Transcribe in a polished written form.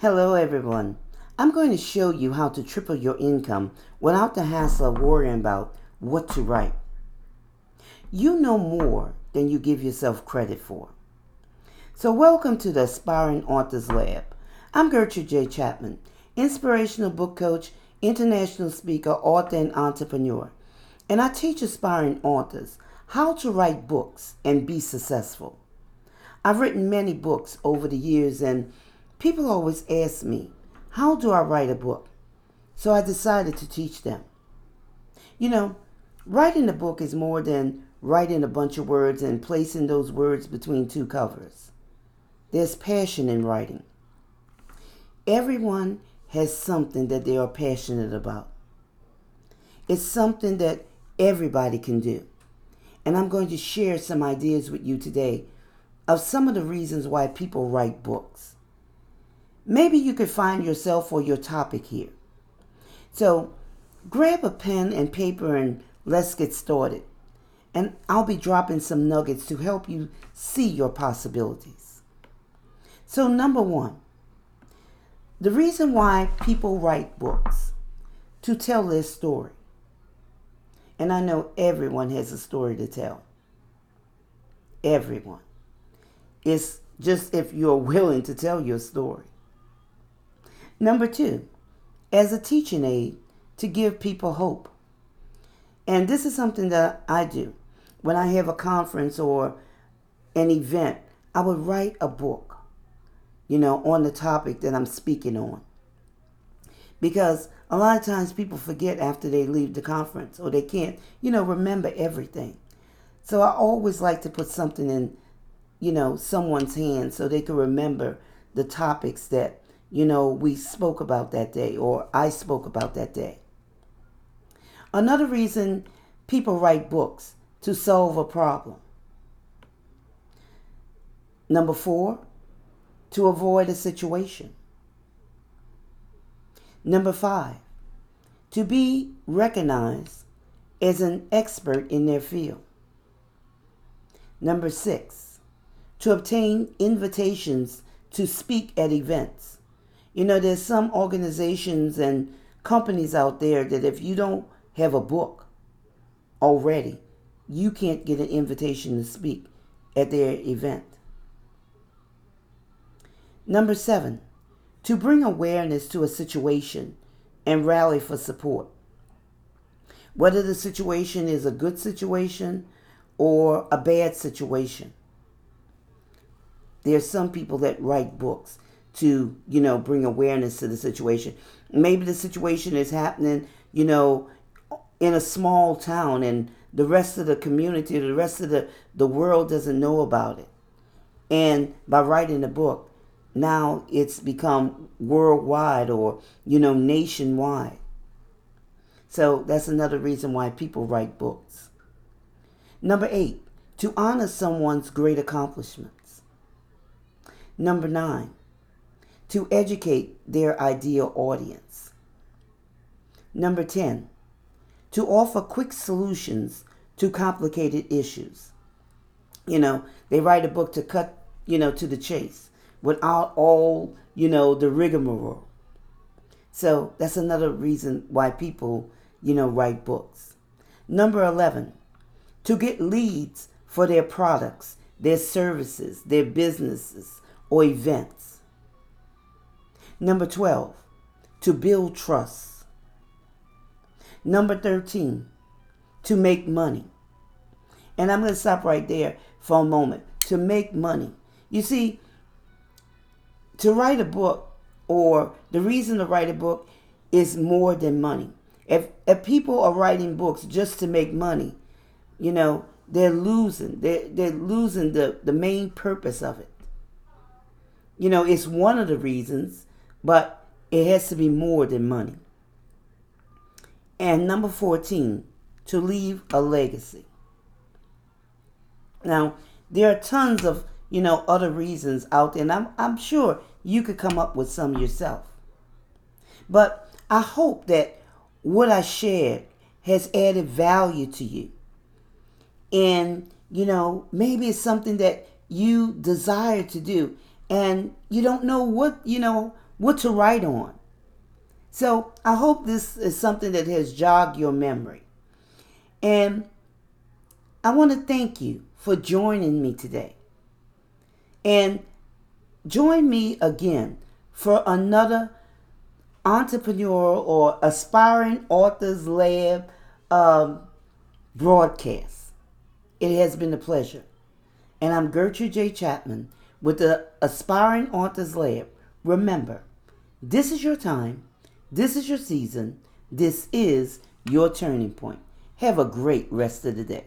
Hello everyone. I'm going to show you how to triple your income without the hassle of worrying about what to write. You know more than you give yourself credit for. So welcome to the Aspiring Authors Lab. I'm Gertrude J. Chapman, inspirational book coach, international speaker, author, and entrepreneur. And I teach aspiring authors how to write books and be successful. I've written many books over the years, and people always ask me, how do I write a book? So I decided to teach them. You know, writing a book is more than writing a bunch of words and placing those words between two covers. There's passion in writing. Everyone has something that they are passionate about. It's something that everybody can do. And I'm going to share some ideas with you today of some of the reasons why people write books. Maybe you could find yourself or your topic here. So grab a pen and paper and let's get started. And I'll be dropping some nuggets to help you see your possibilities. So number one, the reason why people write books, to tell their story. And I know everyone has a story to tell. Everyone. It's just if you're willing to tell your story. Number two, as a teaching aid, to give people hope. And this is something that I do. When I have a conference or an event, I would write a book, on the topic that I'm speaking on. Because a lot of times people forget after they leave the conference, or they can't, remember everything. So I always like to put something in, someone's hands so they can remember the topics that we spoke about that day, or I spoke about that day. Another reason people write books, to solve a problem. Number four, to avoid a situation. Number five, to be recognized as an expert in their field. Number six, to obtain invitations to speak at events. There's some organizations and companies out there that if you don't have a book already, you can't get an invitation to speak at their event. Number seven, to bring awareness to a situation and rally for support. Whether the situation is a good situation or a bad situation. There's some people that write books to, bring awareness to the situation. Maybe the situation is happening, in a small town, and the rest of the community, the rest of the world doesn't know about it. And by writing a book, now it's become worldwide or, nationwide. So that's another reason why people write books. Number eight, to honor someone's great accomplishments. Number nine, to educate their ideal audience. Number 10, to offer quick solutions to complicated issues. They write a book to cut, to the chase without all, the rigmarole. So that's another reason why people, write books. Number 11, to get leads for their products, their services, their businesses, or events. Number 12, to build trust. Number 13, to make money. And I'm going to stop right there for a moment. To make money. You see, to write a book, or the reason to write a book, is more than money. If people are writing books just to make money, they're losing. They're losing the main purpose of it. It's one of the reasons, but it has to be more than money. And number 14, to leave a legacy. Now, there are tons of, other reasons out there, and I'm sure you could come up with some yourself. But I hope that what I shared has added value to you. And, maybe it's something that you desire to do, and you don't know what to write on. So I hope this is something that has jogged your memory. And I want to thank you for joining me today. And join me again for another entrepreneur or aspiring authors lab broadcast. It has been a pleasure. And I'm Gertrude J. Chapman with the Aspiring Authors Lab. Remember, this is your time. This is your season. This is your turning point. Have a great rest of the day.